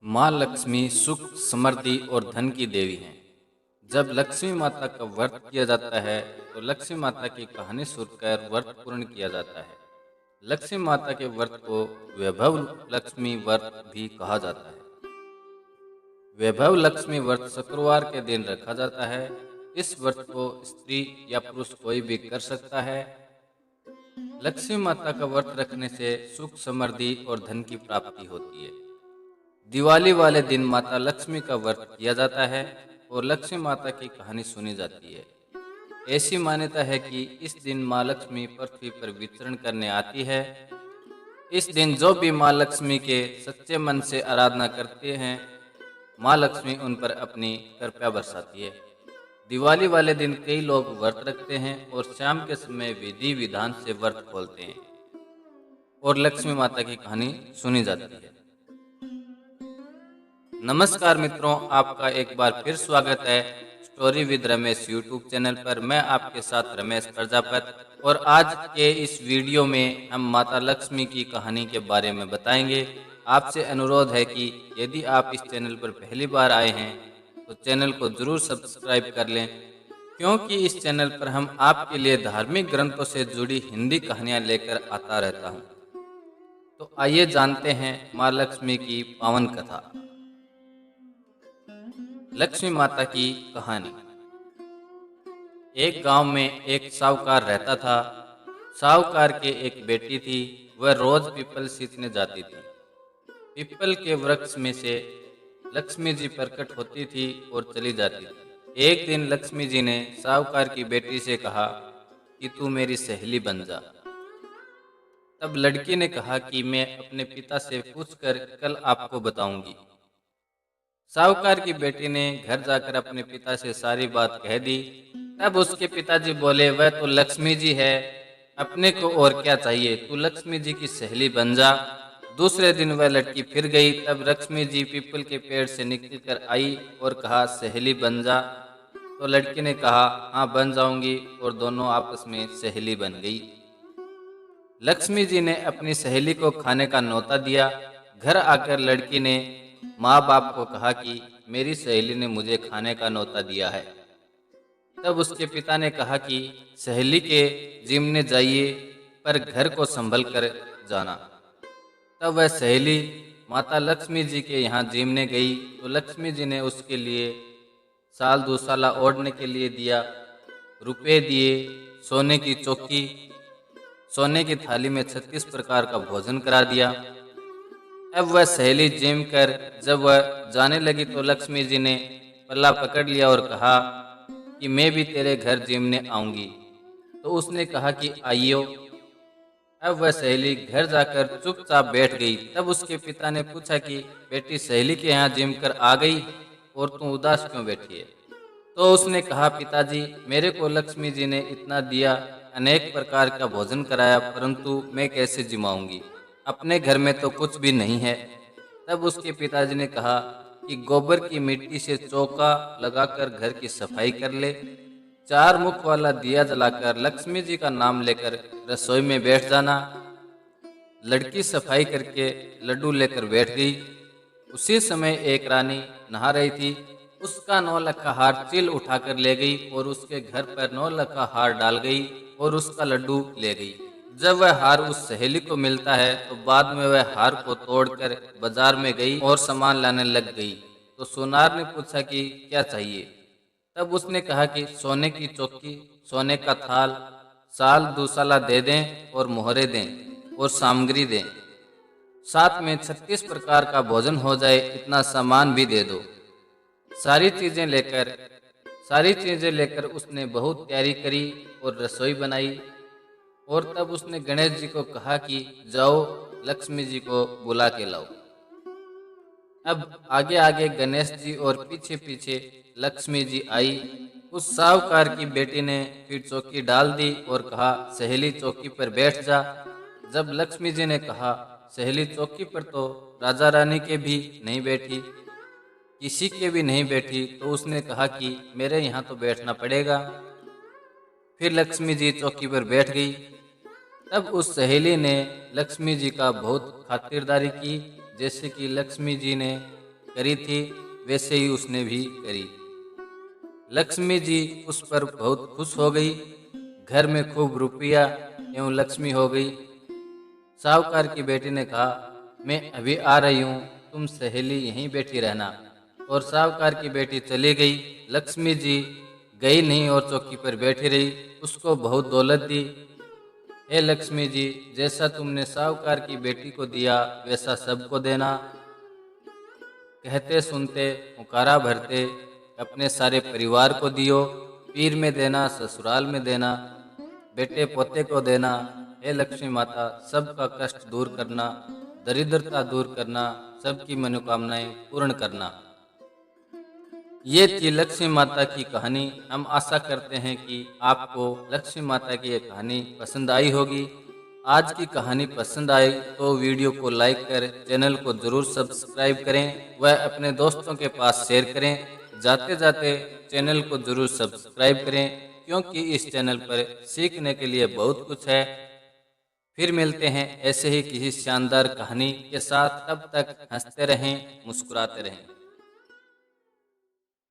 माँ लक्ष्मी सुख, समृद्धि और धन की देवी हैं। जब लक्ष्मी माता का व्रत किया जाता है तो लक्ष्मी माता की कहानी सुनकर व्रत पूर्ण किया जाता है। लक्ष्मी माता के व्रत को वैभव लक्ष्मी व्रत भी कहा जाता है। वैभव लक्ष्मी व्रत शुक्रवार के दिन रखा जाता है। इस व्रत को स्त्री या पुरुष कोई भी कर सकता है। लक्ष्मी माता का व्रत रखने से सुख, समृद्धि और धन की प्राप्ति होती है। दिवाली वाले दिन माता लक्ष्मी का व्रत किया जाता है और लक्ष्मी माता की कहानी सुनी जाती है। ऐसी मान्यता है कि इस दिन माँ लक्ष्मी पृथ्वी पर विचरण करने आती है। इस दिन जो भी माँ लक्ष्मी के सच्चे मन से आराधना करते हैं, माँ लक्ष्मी उन पर अपनी कृपा बरसाती है। दिवाली वाले दिन कई लोग व्रत रखते हैं और शाम के समय विधि विधान से व्रत खोलते हैं और लक्ष्मी माता की कहानी सुनी जाती है। नमस्कार मित्रों, आपका एक बार फिर स्वागत है story with Ramesh YouTube channel पर। मैं आपके साथ रमेश प्रजापत और आज के इस वीडियो में हम माता लक्ष्मी की कहानी के बारे में बताएंगे। आपसे अनुरोध है कि यदि आप इस चैनल पर पहली बार आए हैं तो चैनल को जरूर सब्सक्राइब कर लें, क्योंकि इस चैनल पर हम आपके लिए धार्मिक ग्रंथों से जुड़ी हिंदी कहानियाँ लेकर आता रहता हूँ। तो आइए जानते हैं माँ लक्ष्मी की पावन कथा। लक्ष्मी माता की कहानी। एक गांव में एक साहूकार रहता था। साहूकार के एक बेटी थी। वह रोज पीपल सींचने जाती थी। पीपल के वृक्ष में से लक्ष्मी जी प्रकट होती थी और चली जाती थी। एक दिन लक्ष्मी जी ने साहूकार की बेटी से कहा कि तू मेरी सहेली बन जा। तब लड़की ने कहा कि मैं अपने पिता से पूछकर कल आपको बताऊंगी। साहूकार की बेटी ने घर जाकर अपने पिता से सारी बात कह दी। तब उसके पिताजी बोले, वह तो लक्ष्मी जी है, अपने को और क्या चाहिए, तू लक्ष्मी जी की सहेली बन जा। दूसरे दिन वह लड़की फिर गई। तब लक्ष्मी जी पीपल के पेड़ से निकल कर आई और कहा, सहेली बन जा। तो लड़की ने कहा, हाँ बन जाऊंगी, और दोनों आपस में सहेली बन गई। लक्ष्मी जी ने अपनी सहेली को खाने का न्योता दिया। घर आकर लड़की ने माँ बाप को कहा कि मेरी सहेली ने मुझे खाने का न्योता दिया है। तब उसके पिता ने कहा कि सहेली के जिम्मे जाइए, पर घर को संभल कर जाना। तब वह सहेली माता लक्ष्मी जी के यहाँ जिमने गई तो लक्ष्मी जी ने उसके लिए साल दूसाला ओढ़ने के लिए दिया, रुपए दिए, सोने की चौकी, सोने की थाली में 36 प्रकार का भोजन करा दिया। अब वह सहेली जिम कर जब वह जाने लगी तो लक्ष्मी जी ने पल्ला पकड़ लिया और कहा कि मैं भी तेरे घर जिमने आऊंगी। तो उसने कहा कि आइयो। अब वह सहेली घर जाकर चुपचाप बैठ गई। तब उसके पिता ने पूछा कि बेटी, सहेली के यहाँ जिम कर आ गई और तू उदास क्यों बैठी है? तो उसने कहा, पिताजी, मेरे को लक्ष्मी जी ने इतना दिया, अनेक प्रकार का भोजन कराया, परंतु मैं कैसे जिमाऊंगी? अपने घर में तो कुछ भी नहीं है। तब उसके पिताजी ने कहा कि गोबर की मिट्टी से चौका लगाकर घर की सफाई कर ले, 4 मुख वाला दिया जलाकर लक्ष्मी जी का नाम लेकर रसोई में बैठ जाना। लड़की सफाई करके लड्डू लेकर बैठ गई। उसी समय एक रानी नहा रही थी। उसका 9 लखा हार चिल उठाकर ले गई और उसके घर पर 9 लखा हार डाल गई और उसका लड्डू ले गई। जब वह हार उस सहेली को मिलता है तो बाद में वह हार को तोड़कर बाजार में गई और सामान लाने लग गई। तो सोनार ने पूछा कि क्या चाहिए? तब उसने कहा कि सोने की चौकी, सोने का थाल, साल दूसाला दे दें और मोहरे दें और सामग्री दें, साथ में 36 प्रकार का भोजन हो जाए, इतना सामान भी दे दो। सारी चीजें लेकर उसने बहुत तैयारी करी और रसोई बनाई। और तब उसने गणेश जी को कहा कि जाओ लक्ष्मी जी को बुला के लाओ। अब आगे आगे गणेश जी और पीछे पीछे लक्ष्मी जी आई। उस साहूकार की बेटी ने फिर चौकी डाल दी और कहा, सहेली चौकी पर बैठ जा। जब लक्ष्मी जी ने कहा, सहेली चौकी पर तो राजा रानी के भी नहीं बैठी, किसी के भी नहीं बैठी, तो उसने कहा कि मेरे यहाँ तो बैठना पड़ेगा। फिर लक्ष्मी जी चौकी पर बैठ गई। तब उस सहेली ने लक्ष्मी जी का बहुत खातिरदारी की, जैसे कि लक्ष्मी जी ने करी थी वैसे ही उसने भी करी। लक्ष्मी जी उस पर बहुत खुश हो गई। घर में खूब रुपया एवं लक्ष्मी हो गई। साहूकार की बेटी ने कहा, मैं अभी आ रही हूँ, तुम सहेली यहीं बैठी रहना। और साहूकार की बेटी चली गई। लक्ष्मी जी गई नहीं और चौकी पर बैठी रही। उसको बहुत दौलत दी। हे लक्ष्मी जी, जैसा तुमने साहूकार की बेटी को दिया वैसा सबको देना। कहते सुनते हुकारा भरते अपने सारे परिवार को दियो। पीर में देना, ससुराल में देना, बेटे पोते को देना। हे लक्ष्मी माता, सबका कष्ट दूर करना, दरिद्रता दूर करना, सबकी मनोकामनाएं पूर्ण करना। ये थी लक्ष्मी माता की कहानी। हम आशा करते हैं कि आपको लक्ष्मी माता की ये कहानी पसंद आई होगी। आज की कहानी पसंद आई तो वीडियो को लाइक कर चैनल को जरूर सब्सक्राइब करें व अपने दोस्तों के पास शेयर करें। जाते जाते चैनल को जरूर सब्सक्राइब करें, क्योंकि इस चैनल पर सीखने के लिए बहुत कुछ है। फिर मिलते हैं ऐसे ही किसी शानदार कहानी के साथ। तब तक हंसते रहें, मुस्कुराते रहें।